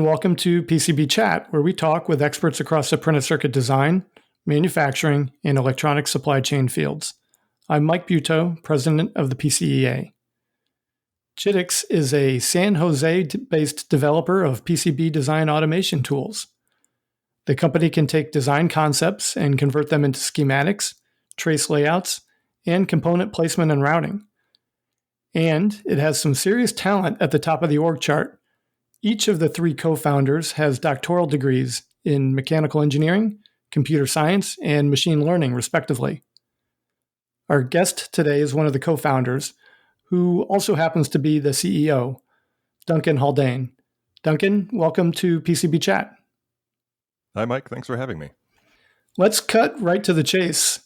welcome to PCB Chat, where we talk with experts across the printed circuit design, manufacturing, and electronic supply chain fields. I'm Mike Buteau, president of the PCEA. JITX is a San Jose-based developer of PCB design automation tools. The company can take design concepts and convert them into schematics, trace layouts, and component placement and routing. And it has some serious talent at the top of the org chart. Each of the three co-founders has doctoral degrees in mechanical engineering, computer science, and machine learning, respectively. Our guest today is one of the co-founders, who also happens to be the CEO, Duncan Haldane. Duncan, welcome to PCB Chat. Hi, Mike. Thanks for having me. Let's cut right to the chase.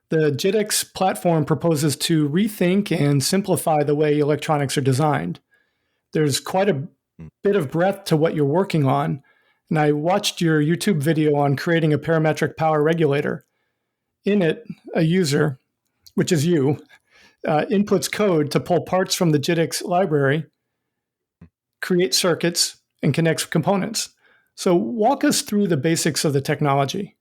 The JITX platform proposes to rethink and simplify the way electronics are designed. There's quite a bit of breadth to what you're working on, and I watched your YouTube video on creating a parametric power regulator. In it, a user, which is you, inputs code to pull parts from the JITX library, create circuits, and connects components. So walk us through the basics of the technology.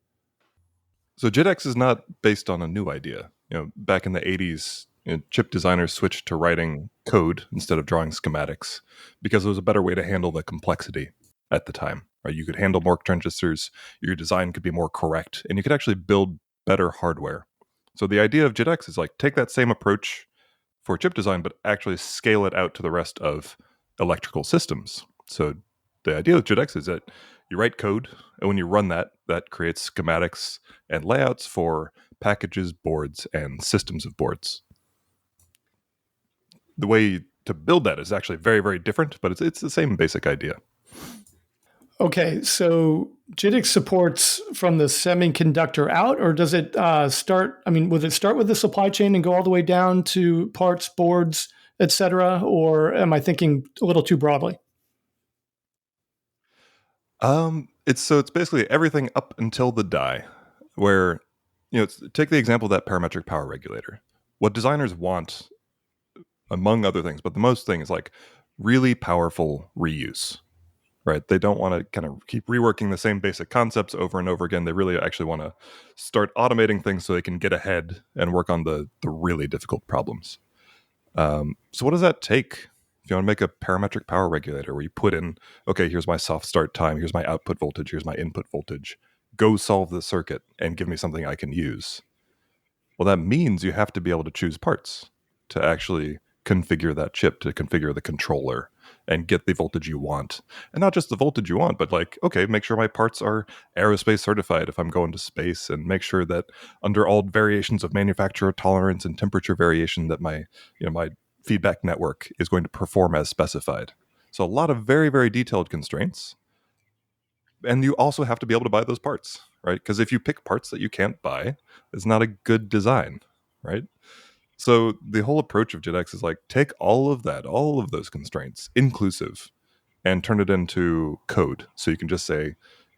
So JITX is not based on a new idea. Back in the 80s, chip designers switched to writing code instead of drawing schematics because it was a better way to handle the complexity at the time. Right? You could handle more transistors, your design could be more correct, and you could actually build better hardware. So the idea of JITX is take that same approach for chip design, but actually scale it out to the rest of electrical systems. So the idea of JITX is that you write code, and when you run that creates schematics and layouts for packages, boards, and systems of boards. The way to build that is actually very, very different, but it's the same basic idea. Okay, so JITX supports from the semiconductor out, or does it start? Would it start with the supply chain and go all the way down to parts, boards, et cetera? Or am I thinking a little too broadly? It's basically everything up until the die, where, take the example of that parametric power regulator. What designers want, among other things, but the most thing is really powerful reuse, right? They don't want to kind of keep reworking the same basic concepts over and over again. They really actually want to start automating things so they can get ahead and work on the really difficult problems. So what does that take? If you want to make a parametric power regulator where you put in, okay, here's my soft start time, here's my output voltage, here's my input voltage, go solve the circuit and give me something I can use. Well, that means you have to be able to choose parts to actually configure that chip, to configure the controller and get the voltage you want. And not just the voltage you want, but okay, make sure my parts are aerospace certified if I'm going to space, and make sure that under all variations of manufacturer tolerance and temperature variation that my feedback network is going to perform as specified. So a lot of very, very detailed constraints. And you also have to be able to buy those parts, right? Because if you pick parts that you can't buy, it's not a good design, right? So the whole approach of JITX is take all of those constraints, inclusive, and turn it into code. So you can just say,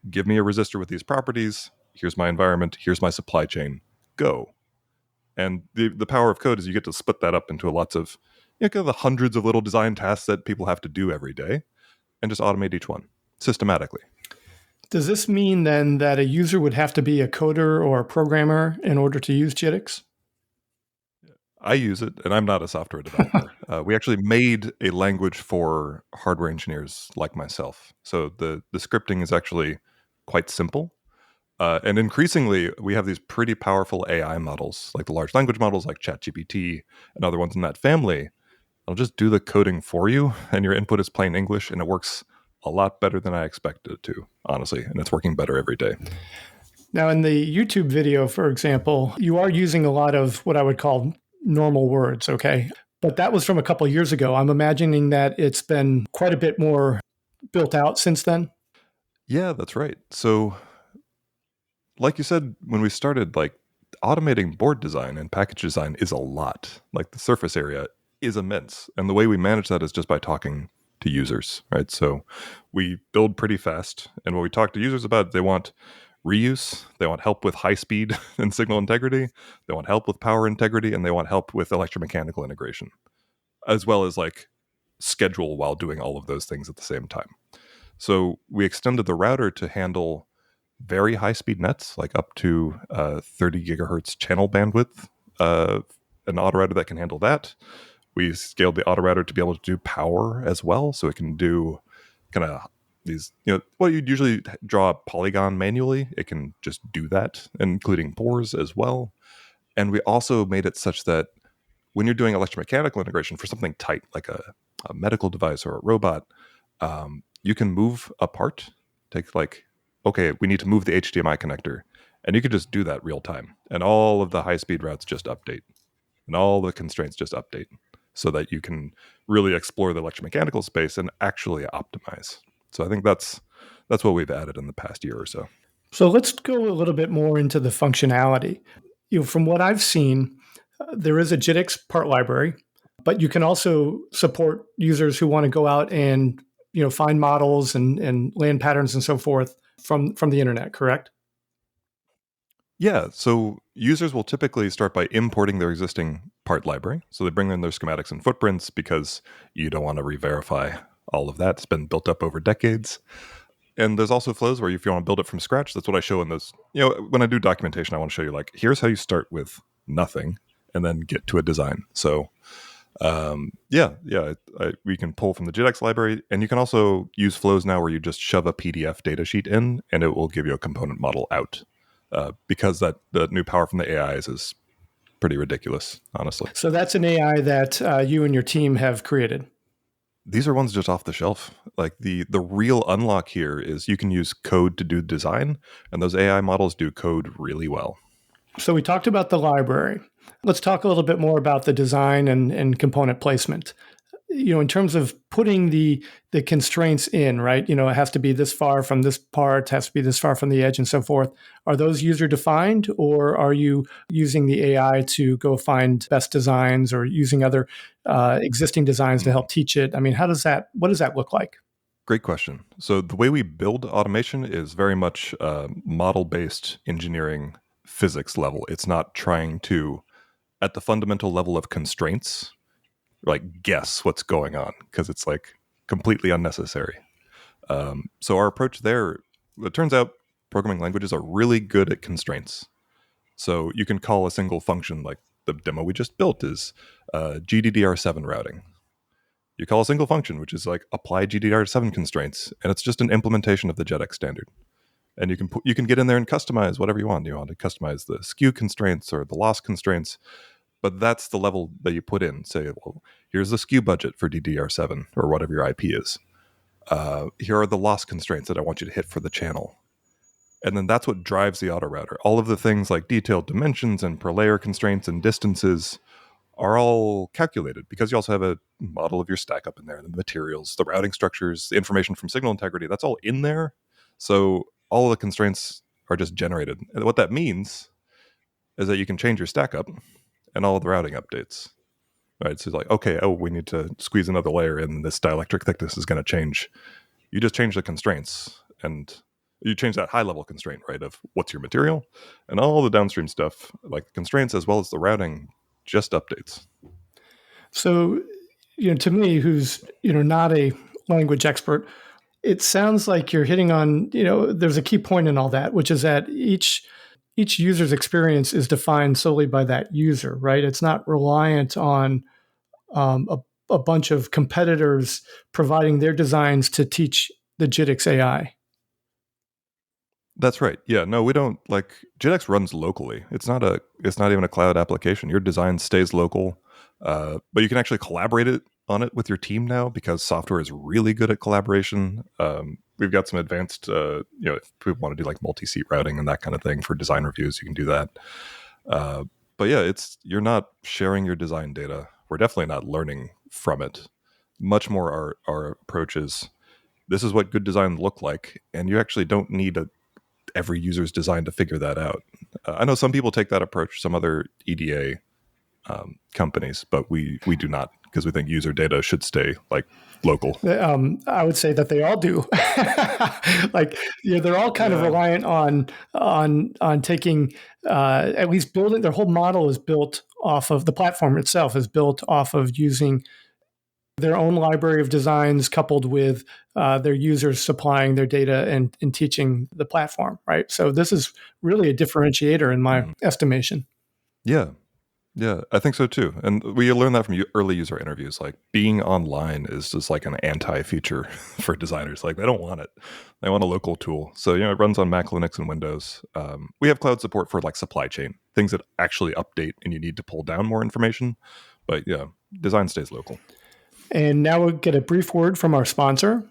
give me a resistor with these properties, here's my environment, here's my supply chain, go. And the power of code is you get to split that up into lots of the hundreds of little design tasks that people have to do every day, and just automate each one systematically. Does this mean then that a user would have to be a coder or a programmer in order to use JITX? I use it, and I'm not a software developer. We actually made a language for hardware engineers like myself. So the scripting is actually quite simple. And increasingly, we have these pretty powerful AI models, like the large language models like ChatGPT and other ones in that family. I'll just do the coding for you, and your input is plain English, and it works a lot better than I expected it to, honestly, and it's working better every day. Now, in the YouTube video, for example, you are using a lot of what I would call normal words, okay? But that was from a couple of years ago. I'm imagining that it's been quite a bit more built out since then. Yeah, that's right. So, like you said, when we started, automating board design and package design is a lot. The surface area is immense. And the way we manage that is just by talking to users, right? So we build pretty fast. And what we talk to users about, they want reuse, they want help with high speed and signal integrity, they want help with power integrity, and they want help with electromechanical integration, as well as schedule while doing all of those things at the same time. So we extended the router to handle very high speed nets, like up to 30 gigahertz channel bandwidth, an autorouter that can handle that. We scaled the autorouter to be able to do power as well, so it can do kind of these, well, you'd usually draw a polygon manually. It can just do that, including pores as well. And we also made it such that when you're doing electromechanical integration for something tight, like a medical device or a robot, you can move a part, take okay, we need to move the HDMI connector. And you can just do that real time. And all of the high speed routes just update. And all the constraints just update so that you can really explore the electromechanical space and actually optimize. So I think that's what we've added in the past year or so. So let's go a little bit more into the functionality. From what I've seen, there is a JITX part library, but you can also support users who want to go out and find models and land patterns and so forth from the internet, correct? Yeah, so users will typically start by importing their existing part library. So they bring in their schematics and footprints because you don't want to re-verify all of that. It's been built up over decades. And there's also flows where if you want to build it from scratch, that's what I show in those. When I do documentation, I want to show you here's how you start with nothing and then get to a design. So we can pull from the JITX library, and you can also use flows now where you just shove a PDF datasheet in and it will give you a component model out. Because the new power from the AIs is pretty ridiculous, honestly. So that's an AI that you and your team have created. These are ones just off the shelf. Like the real unlock here is you can use code to do design, and those AI models do code really well. So we talked about the library. Let's talk a little bit more about the design and component placement. In terms of putting the constraints in, right? It has to be this far from this part, has to be this far from the edge and so forth. Are those user defined, or are you using the AI to go find best designs or using other existing designs to help teach it? I mean, what does that look like? Great question. So the way we build automation is very much model-based engineering physics level. It's not trying to, at the fundamental level of constraints, guess what's going on, because it's completely unnecessary. So our approach there, it turns out programming languages are really good at constraints. So you can call a single function, like the demo we just built is GDDR7 routing. You call a single function, which is apply GDDR7 constraints, and it's just an implementation of the JITX standard. And you can get in there and customize whatever you want. You want to customize the skew constraints or the loss constraints. But that's the level that you put in. Say, well, here's the skew budget for DDR7 or whatever your IP is. Here are the loss constraints that I want you to hit for the channel. And then that's what drives the auto router. All of the things like detailed dimensions and per layer constraints and distances are all calculated because you also have a model of your stack up in there, the materials, the routing structures, the information from signal integrity, that's all in there. So all of the constraints are just generated. And what that means is that you can change your stack up and all of the routing updates, right? So okay, we need to squeeze another layer in. This dielectric thickness is going to change. You just change the constraints, and you change that high-level constraint, right, of what's your material, and all the downstream stuff, like the constraints as well as the routing, just updates. So, to me, who's not a language expert, it sounds like you're hitting on there's a key point in all that, which is that each user's experience is defined solely by that user, right? It's not reliant on a bunch of competitors providing their designs to teach the JITX AI. That's right. Yeah, no, we don't JITX runs locally. It's not even a cloud application. Your design stays local, but you can actually collaborate on it with your team now because software is really good at collaboration. We've got some advanced, if people want to do multi-seat routing and that kind of thing for design reviews, you can do that. But yeah, you're not sharing your design data. We're definitely not learning from it. Much more our approach is, this is what good design look like, and you actually don't need every user's design to figure that out. I know some people take that approach, some other EDA companies, but we do not, because we think user data should stay local. I would say that they all do. They're all kind of reliant on taking at least building. Their whole model is built off of the platform itself is built off of using their own library of designs coupled with their users supplying their data and teaching the platform, right? So this is really a differentiator in my estimation. Yeah. Yeah, I think so too. And we learned that from early user interviews. Like being online is just like an anti-feature for designers. Like they don't want it. They want a local tool. So, it runs on Mac, Linux, and Windows. We have cloud support for like supply chain, things that actually update and you need to pull down more information. But yeah, design stays local. And now we'll get a brief word from our sponsor.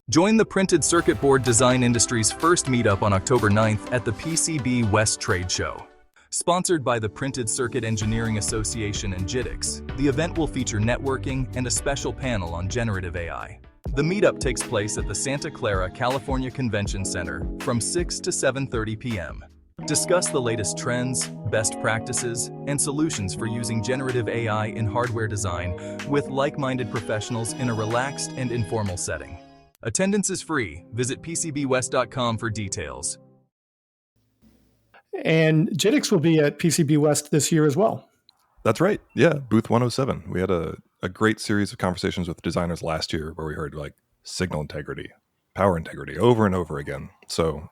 Join the printed circuit board design industry's first meetup on October 9th at the PCB West trade show. Sponsored by the Printed Circuit Engineering Association and JITX, the event will feature networking and a special panel on generative AI. The meetup takes place at the Santa Clara, California Convention Center from 6 to 7:30 p.m. Discuss the latest trends, best practices, and solutions for using generative AI in hardware design with like-minded professionals in a relaxed and informal setting. Attendance is free. Visit PCBWest.com for details. And JITX will be at PCB West this year as well. That's right. Yeah, booth 107. We had a great series of conversations with designers last year where we heard like signal integrity, power integrity over and over again. So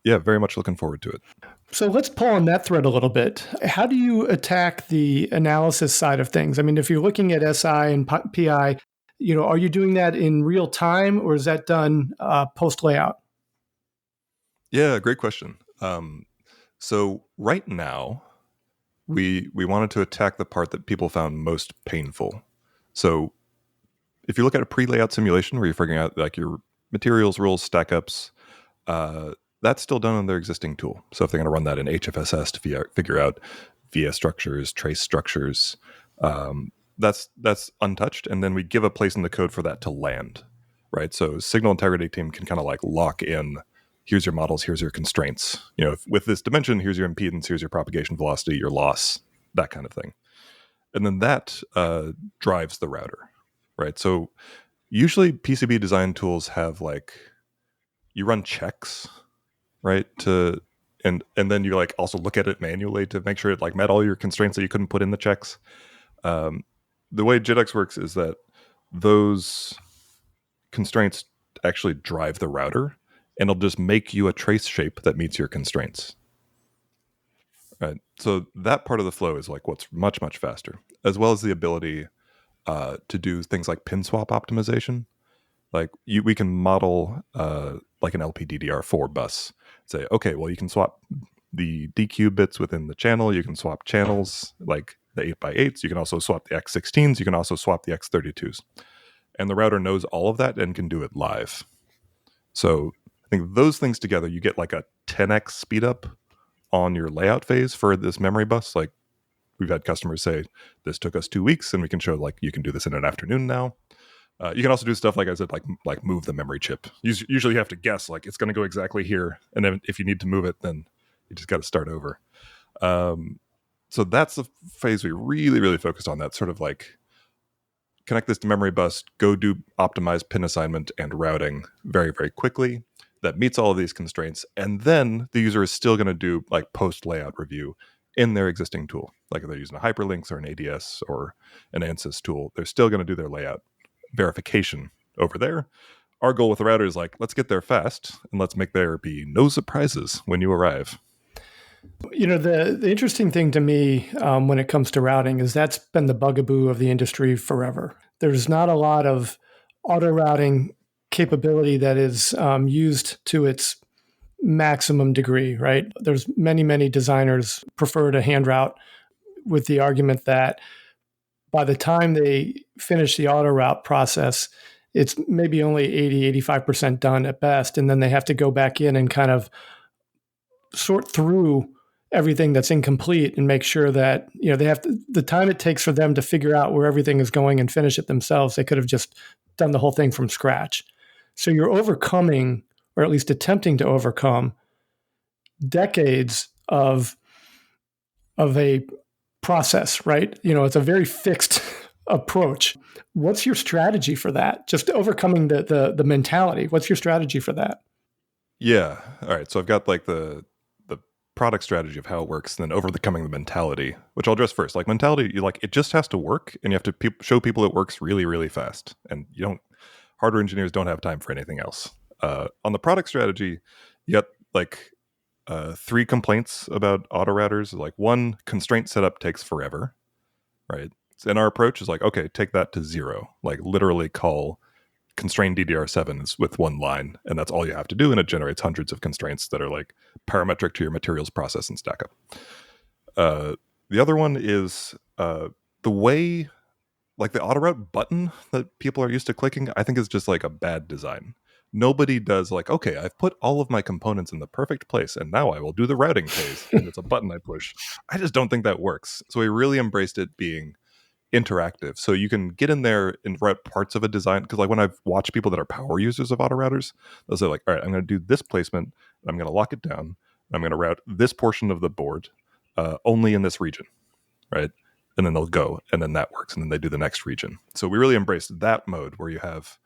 yeah, very much looking forward to it. So let's pull on that thread a little bit. How do you attack the analysis side of things? I mean, if you're looking at SI and PI, are you doing that in real time or is that done post layout? Yeah, great question. So right now, we wanted to attack the part that people found most painful. So if you look at a pre-layout simulation where you're figuring out like your materials, rules, stack ups, that's still done on their existing tool. So if they're going to run that in HFSS to figure out via structures, trace structures, that's untouched. And then we give a place in the code for that to land, right? So signal integrity team can kind of like lock in, here's your models, here's your constraints. With this dimension, here's your impedance, here's your propagation velocity, your loss, that kind of thing. And then that drives the router, right? So usually PCB design tools have like, you run checks, right? And then you like also look at it manually to make sure it like met all your constraints that you couldn't put in the checks. The way JITX works is that those constraints actually drive the router, and it'll just make you a trace shape that meets your constraints. Right. So that part of the flow is like what's much, much faster, as well as the ability to do things like pin swap optimization. Like we can model like an LPDDR4 bus. Say, okay, well, you can swap the DQ bits within the channel. You can swap channels like the 8x8s. You can also swap the X16s. You can also swap the X32s. And the router knows all of that and can do it live. So I think those things together, you get like a 10x speed up on your layout phase for this memory bus. Like we've had customers say, this took us 2 weeks, and we can show like you can do this in an afternoon now. You can also do stuff like I said, like move the memory chip. Usually you have to guess like it's going to go exactly here, and then if you need to move it, then you just got to start over. So that's the phase we really, really focused on. That sort of like connect this to memory bus, go do optimized pin assignment and routing very, very quickly. That meets all of these constraints, and then the user is still going to do like post layout review in their existing tool. Like if they're using a hyperlinks or an ADS or an ANSYS tool, they're still going to do their layout verification over there. Our goal with the router is like, let's get there fast and let's make there be no surprises when you arrive. The interesting thing to me when it comes to routing is that's been the bugaboo of the industry forever. There's not a lot of auto routing capability that is used to its maximum degree, right? There's many designers prefer to hand route with the argument that by the time they finish the auto route process, it's maybe only 80-85% done at best. And then they have to go back in and kind of sort through everything that's incomplete and make sure that, they have the time it takes for them to figure out where everything is going and finish it themselves. They could have just done the whole thing from scratch. So you're overcoming, or at least attempting to overcome, decades of a process, right? It's a very fixed approach. What's your strategy for that? Just overcoming the mentality. What's your strategy for that? Yeah. All right. So I've got like the product strategy of how it works, and then overcoming the mentality, which I'll address first. Like mentality, it just has to work, and you have to show people it works really, really fast. And hardware engineers don't have time for anything else. On the product strategy, you got like 3 complaints about auto routers. Like, one, constraint setup takes forever, right? And our approach is like, okay, take that to 0. Like, literally call constrain DDR7s with 1 line, and that's all you have to do, and it generates hundreds of constraints that are like parametric to your materials process and stack up. The other one is the way, like the auto route button that people are used to clicking, I think is just like a bad design. Nobody does like, okay, I've put all of my components in the perfect place, and now I will do the routing phase, and it's a button I push. I just don't think that works. So we really embraced it being interactive, so you can get in there and route parts of a design. Because like when I've watched people that are power users of auto routers, they'll say like, all right, I'm going to do this placement, and I'm going to lock it down, and I'm going to route this portion of the board only in this region, right? And then they'll go, and then that works, and then they do the next region. So we really embraced that mode where you have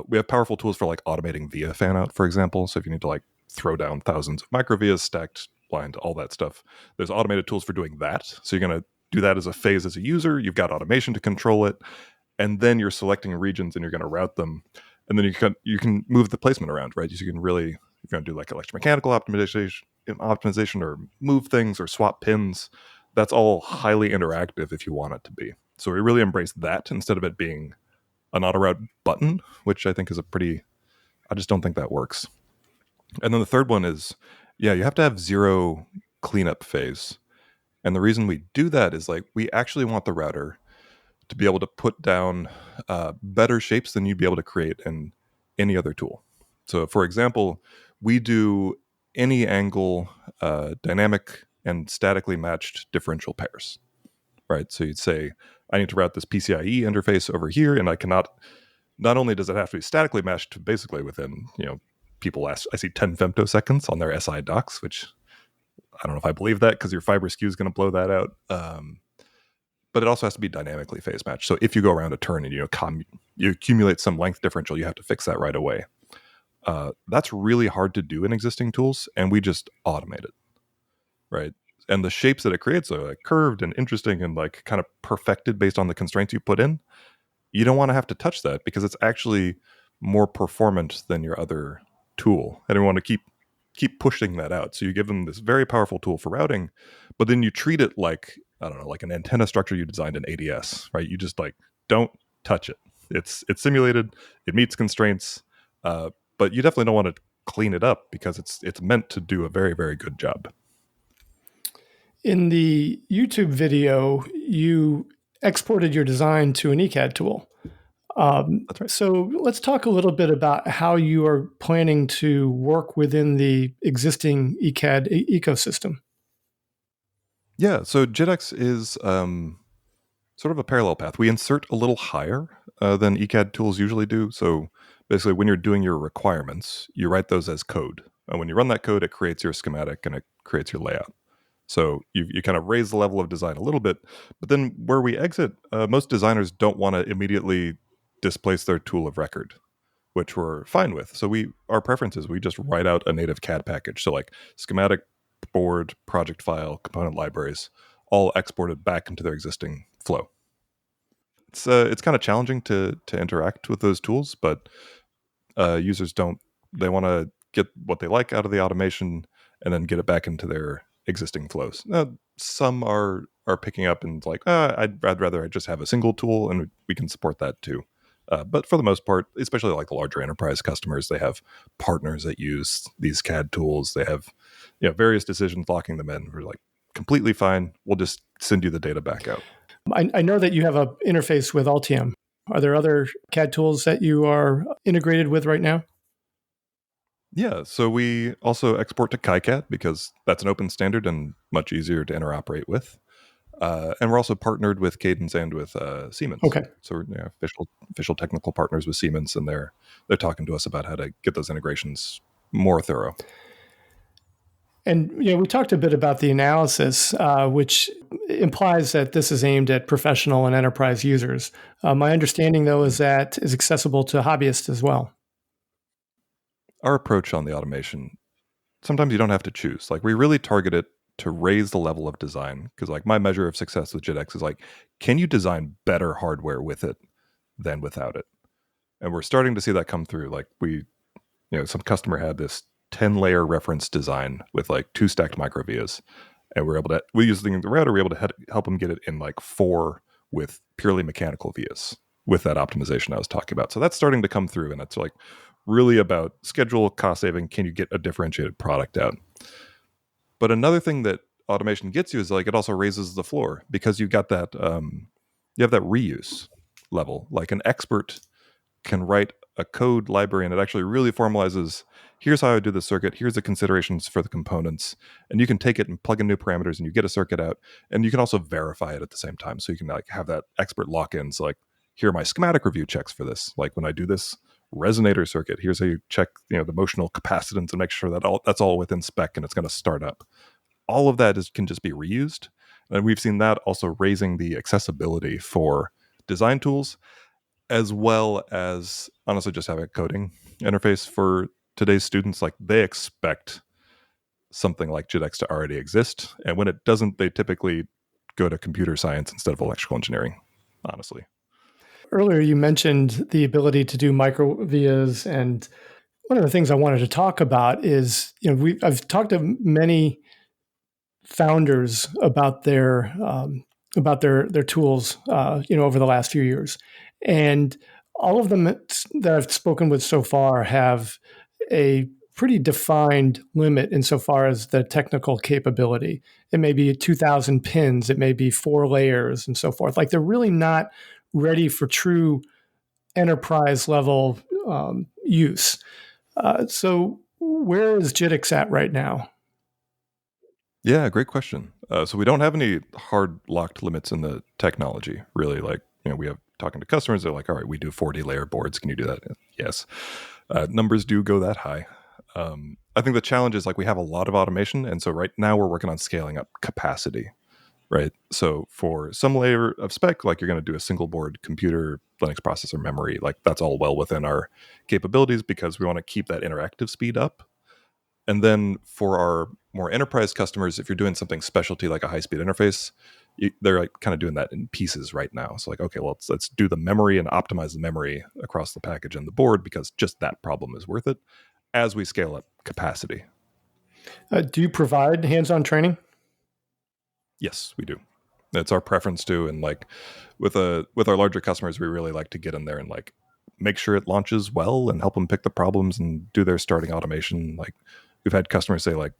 we have powerful tools for like automating via fan out, for example. So if you need to like throw down thousands of micro vias stacked blind, all that stuff, there's automated tools for doing that. So you're going to do that as a phase as a user. You've got automation to control it, and then you're selecting regions and you're going to route them, and then you can move the placement around, right? So you can really, if you're going to do like electromechanical optimization or move things or swap pins, that's all highly interactive if you want it to be. So we really embrace that instead of it being an auto route button, which I think is I just don't think that works. And then the third one is, yeah, you have to have 0 cleanup phase. And the reason we do that is like, we actually want the router to be able to put down better shapes than you'd be able to create in any other tool. So for example, we do any angle dynamic and statically matched differential pairs, right? So you'd say, I need to route this PCIe interface over here, and I cannot, not only does it have to be statically matched basically within, people I see 10 femtoseconds on their SI docs, which I don't know if I believe that because your fiber skew is going to blow that out. But it also has to be dynamically phase matched. So if you go around a turn and you accumulate some length differential, you have to fix that right away. That's really hard to do in existing tools, and we just automate it, right? And the shapes that it creates are like curved and interesting and like kind of perfected based on the constraints you put in. You don't want to have to touch that because it's actually more performant than your other tool, and you want to keep pushing that out. So you give them this very powerful tool for routing, but then you treat it like, I don't know, like an antenna structure you designed in ADS, right? You just like don't touch it. It's simulated, it meets constraints, but you definitely don't want to clean it up because it's meant to do a very, very good job. In the YouTube video, you exported your design to an ECAD tool. That's right. So let's talk a little bit about how you are planning to work within the existing ECAD ecosystem. Yeah, so JITX is sort of a parallel path. We insert a little higher than ECAD tools usually do. So basically, when you're doing your requirements, you write those as code. And when you run that code, it creates your schematic and it creates your layout. So you kind of raise the level of design a little bit. But then where we exit, most designers don't want to immediately displace their tool of record, which we're fine with. So our preference is we just write out a native CAD package. So like schematic, board, project file, component libraries, all exported back into their existing flow. It's kind of challenging to interact with those tools, but users they want to get what they like out of the automation and then get it back into their existing flows. Some are picking up and like, I'd rather I just have a single tool, and we can support that too. But for the most part, especially like the larger enterprise customers, they have partners that use these CAD tools. They have various decisions locking them in. We're like, completely fine. We'll just send you the data back out. I know that you have an interface with Altium. Are there other CAD tools that you are integrated with right now? Yeah, so we also export to KiCad because that's an open standard and much easier to interoperate with. And we're also partnered with Cadence and with Siemens. Okay. So we're official technical partners with Siemens, and they're talking to us about how to get those integrations more thorough. And we talked a bit about the analysis, which implies that this is aimed at professional and enterprise users. My understanding, though, is that is accessible to hobbyists as well. Our approach on the automation, sometimes you don't have to choose. Like, we really target it to raise the level of design, because like my measure of success with JITX is like, can you design better hardware with it than without it? And we're starting to see that come through. Like some customer had this 10-layer reference design with like 2 stacked micro vias. And we using the router, we're able to help them get it in like 4 with purely mechanical vias with that optimization I was talking about. So that's starting to come through, and it's like really about schedule, cost saving. Can you get a differentiated product out? But another thing that automation gets you is like it also raises the floor, because you got that you have that reuse level. Like an expert can write a code library, and it actually really formalizes, here's how I do the circuit, here's the considerations for the components, and you can take it and plug in new parameters and you get a circuit out, and you can also verify it at the same time. So you can like have that expert lock-ins, like, here are my schematic review checks for this. Like when I do this resonator circuit, here's how you check the motional capacitance and make sure that that's all within spec and it's going to start up. All of that can just be reused. And we've seen that also raising the accessibility for design tools, as well as honestly just having a coding interface for today's students. Like they expect something like JITX to already exist. And when it doesn't, they typically go to computer science instead of electrical engineering, honestly. Earlier, you mentioned the ability to do micro vias, and one of the things I wanted to talk about is, I've talked to many founders about their tools, over the last few years, and all of them that I've spoken with so far have a pretty defined limit insofar as the technical capability. It may be 2,000 pins, it may be 4 layers, and so forth. Like they're really not ready for true enterprise level use. So where is JITX at right now? Yeah, great question. So we don't have any hard locked limits in the technology, really. Like, we have talking to customers, they're like, all right, we do 40 layer boards. Can you do that? Yes. Numbers do go that high. I think the challenge is like we have a lot of automation. And so right now we're working on scaling up capacity, right? So for some layer of spec, like you're going to do a single board computer, Linux processor, memory, like that's all well within our capabilities because we want to keep that interactive speed up. And then for our more enterprise customers, if you're doing something specialty like a high-speed interface, they're like kind of doing that in pieces right now. So like, okay, well, let's do the memory and optimize the memory across the package and the board because just that problem is worth it as we scale up capacity. Do you provide hands-on training? Yes, we do. It's our preference too. And like with our larger customers, we really like to get in there and like make sure it launches well and help them pick the problems and do their starting automation. Like we've had customers say like,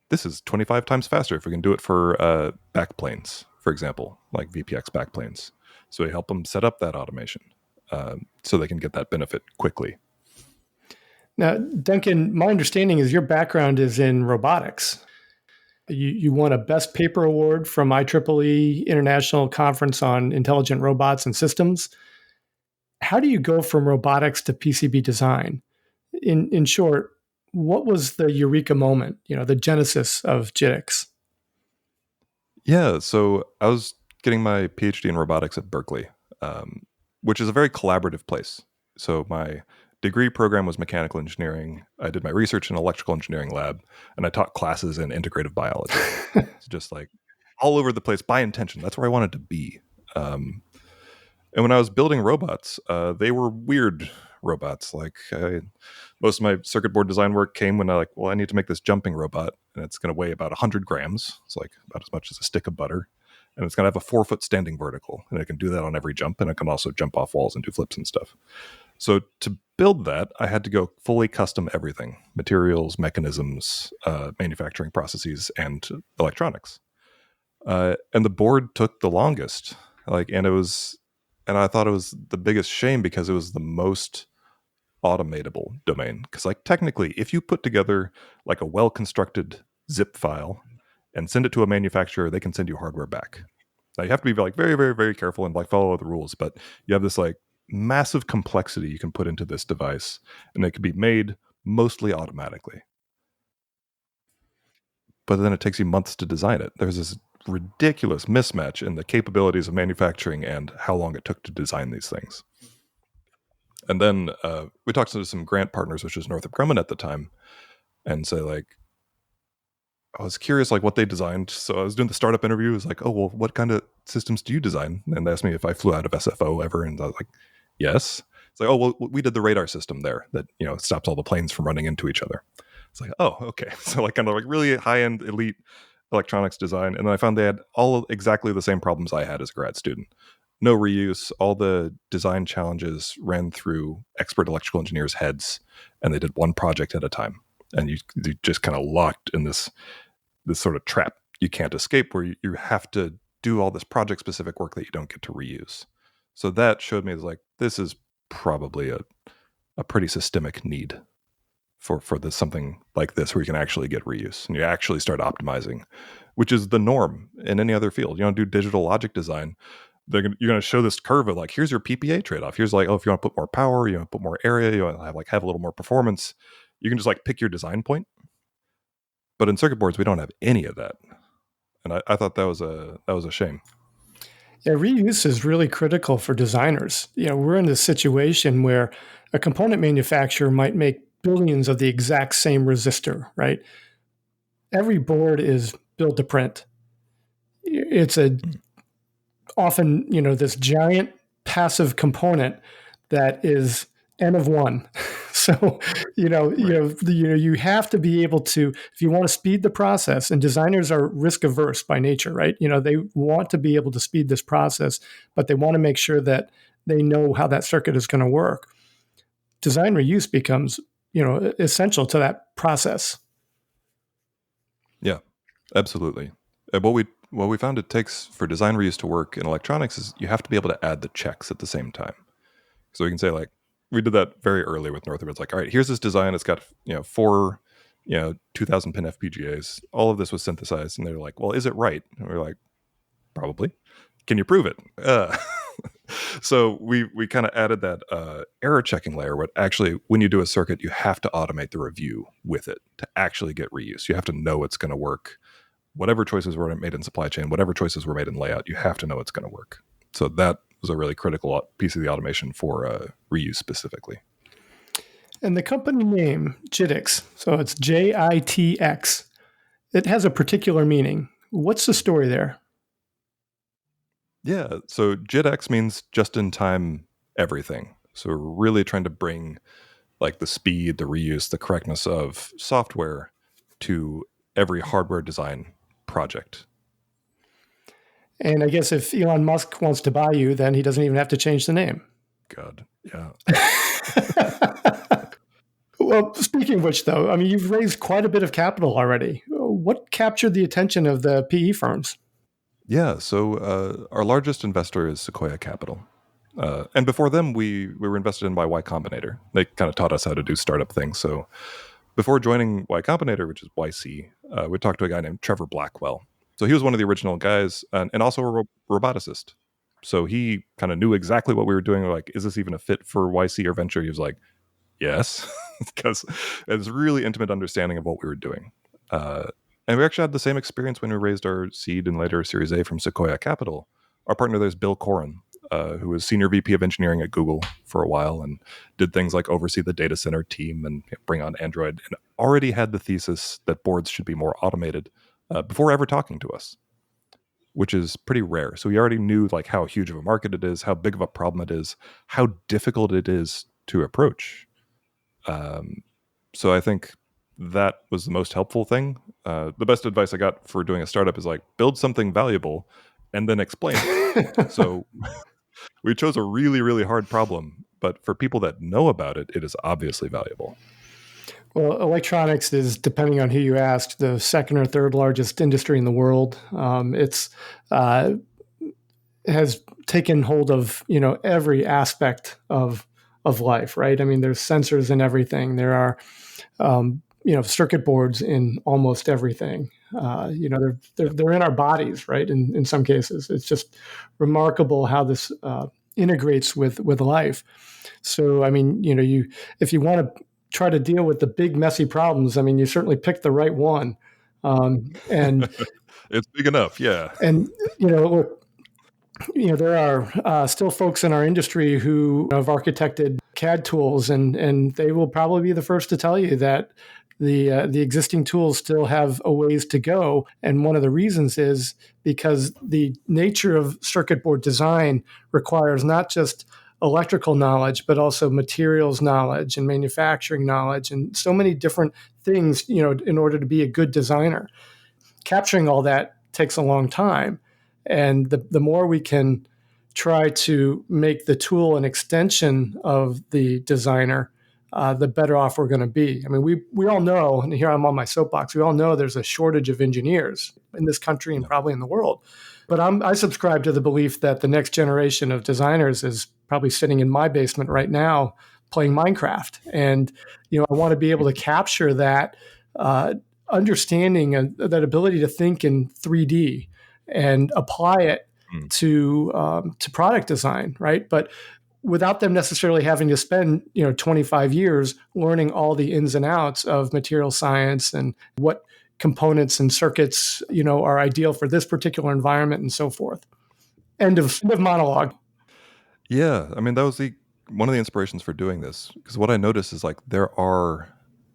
this is 25 times faster if we can do it for backplanes, for example, like VPX backplanes. So we help them set up that automation so they can get that benefit quickly. Now, Duncan, my understanding is your background is in robotics. You won a Best Paper Award from IEEE International Conference on Intelligent Robots and Systems. How do you go from robotics to PCB design? In short, what was the eureka moment, the genesis of JITX? Yeah, so I was getting my PhD in robotics at Berkeley, which is a very collaborative place. So my degree program was mechanical engineering. I did my research in electrical engineering lab, and I taught classes in integrative biology. It's just like all over the place by intention. That's where I wanted to be. And when I was building robots, they were weird robots. Like most of my circuit board design work came when I need to make this jumping robot, and it's going to weigh about 100 grams. It's like about as much as a stick of butter. And it's going to have a 4-foot standing vertical, and it can do that on every jump, and it can also jump off walls and do flips and stuff. So to build that, I had to go fully custom everything: materials, mechanisms, manufacturing processes, and electronics. And the board took the longest. And I thought it was the biggest shame because it was the most automatable domain. Because like technically, if you put together like a well-constructed zip file and send it to a manufacturer, they can send you hardware back. Now you have to be like very, very, very careful and like follow the rules. But you have this like massive complexity you can put into this device, and it can be made mostly automatically. But then it takes you months to design it. There's this ridiculous mismatch in the capabilities of manufacturing and how long it took to design these things. And then we talked to some grant partners, which was Northrop Grumman at the time, and say like, I was curious like what they designed. So I was doing the startup interview. I was like, oh, well, what kind of systems do you design? And they asked me if I flew out of SFO ever. And I was like, yes. It's like, oh, well, we did the radar system there that, stops all the planes from running into each other. It's like, oh, okay. So like kind of like really high-end elite electronics design. And then I found they had all exactly the same problems I had as a grad student. No reuse. All the design challenges ran through expert electrical engineers' heads, and they did one project at a time. And you just kind of locked in this sort of trap you can't escape, where you have to do all this project-specific work that you don't get to reuse. So that showed me, like, this is probably a pretty systemic need for something like this, where you can actually get reuse and you actually start optimizing, which is the norm in any other field. You don't do digital logic design. You're going to show this curve of like, here's your PPA trade-off. Here's like, oh, if you want to put more power, you want to put more area, you want to have a little more performance, you can just like pick your design point. But in circuit boards, we don't have any of that. And I thought that was a shame. Yeah, reuse is really critical for designers. We're in this situation where a component manufacturer might make billions of the exact same resistor, right? Every board is built to print. It's often, this giant passive component that is N of one. So, you have to be able to, if you want to speed the process, and designers are risk averse by nature, right? They want to be able to speed this process, but they want to make sure that they know how that circuit is going to work. Design reuse becomes, essential to that process. Yeah, absolutely. What we found it takes for design reuse to work in electronics is you have to be able to add the checks at the same time. So we can say, like, we did that very early with Northrop. It's like, all right, here's this design. It's got, 4, 2,000 pin FPGAs. All of this was synthesized. And they're like, well, is it right? And we're like, probably. Can you prove it? So we kind of added that error checking layer, where actually, when you do a circuit, you have to automate the review with it to actually get reuse. You have to know it's going to work. Whatever choices were made in supply chain, whatever choices were made in layout, you have to know it's going to work. So that was a really critical piece of the automation for reuse specifically. And the company name, JITX, so it's JITX, it has a particular meaning. What's the story there? Yeah, so JITX means just-in-time everything. So we're really trying to bring like the speed, the reuse, the correctness of software to every hardware design project. And I guess if Elon Musk wants to buy you, then he doesn't even have to change the name. God, yeah. Well, speaking of which, though, I mean, you've raised quite a bit of capital already. What captured the attention of the PE firms? Yeah, so our largest investor is Sequoia Capital. And before them, we were invested in by Y Combinator. They kind of taught us how to do startup things. So before joining Y Combinator, which is YC, we talked to a guy named Trevor Blackwell. So he was one of the original guys, and also a roboticist. So he kind of knew exactly what we were doing. We're like, is this even a fit for YC or venture? He was like, yes, because it's a really intimate understanding of what we were doing. And we actually had the same experience when we raised our seed and later Series A from Sequoia Capital. Our partner there is Bill Corin, who was Senior VP of Engineering at Google for a while and did things like oversee the data center team and bring on Android, and already had the thesis that boards should be more automated before ever talking to us, which is pretty rare. So he already knew like how huge of a market it is, how big of a problem it is, how difficult it is to approach. So I think that was the most helpful thing. The best advice I got for doing a startup is like, build something valuable and then explain it. So we chose a really, really hard problem, but for people that know about it, it is obviously valuable. Well, electronics is, depending on who you ask, the second or third largest industry in the world. It's has taken hold of every aspect of life, right? I mean, there's sensors in everything. There are circuit boards in almost everything. They're in our bodies, right? In some cases, it's just remarkable how this integrates with life. So, I mean, if you want to try to deal with the big messy problems, I mean, you certainly picked the right one. And it's big enough, yeah. And there are still folks in our industry who have architected CAD tools, and they will probably be the first to tell you that the existing tools still have a ways to go. And one of the reasons is because the nature of circuit board design requires not just electrical knowledge, but also materials knowledge and manufacturing knowledge and so many different things, in order to be a good designer. Capturing all that takes a long time. And the more we can try to make the tool an extension of the designer, the better off we're going to be. I mean, we all know, and here I'm on my soapbox, we all know there's a shortage of engineers in this country and probably in the world. But I subscribe to the belief that the next generation of designers is probably sitting in my basement right now playing Minecraft. And, I want to be able to capture that understanding and that ability to think in 3D and apply it to product design, right? But without them necessarily having to spend 25 years learning all the ins and outs of material science and what components and circuits are ideal for this particular environment and so forth. End of monologue. Yeah, I mean, that was one of the inspirations for doing this, because what I noticed is like there are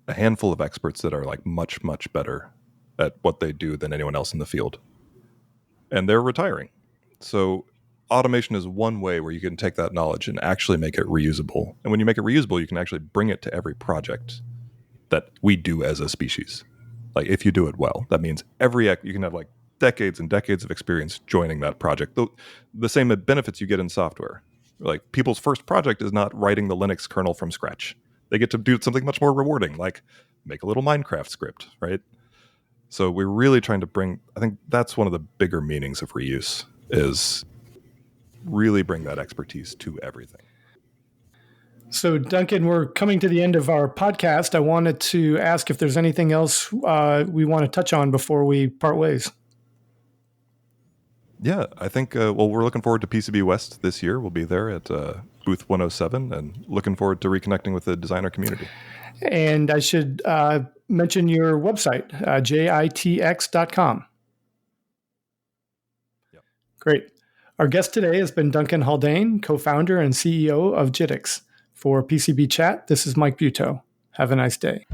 a handful of experts that are like much, much better at what they do than anyone else in the field, and they're retiring. So automation is one way where you can take that knowledge and actually make it reusable. And when you make it reusable, you can actually bring it to every project that we do as a species. Like if you do it well, that means you can have like decades and decades of experience joining that project. The same benefits you get in software. Like people's first project is not writing the Linux kernel from scratch. They get to do something much more rewarding, like make a little Minecraft script, right? So we're really trying to I think that's one of the bigger meanings of reuse, is really bring that expertise to everything. So, Duncan, we're coming to the end of our podcast. I wanted to ask if there's anything else we want to touch on before we part ways. Yeah, I think, we're looking forward to PCB West this year. We'll be there at booth 107 and looking forward to reconnecting with the designer community. And I should mention your website, JITX.com. Yep. Great. Our guest today has been Duncan Haldane, co-founder and CEO of JITX. For PCB Chat, this is Mike Buteau. Have a nice day.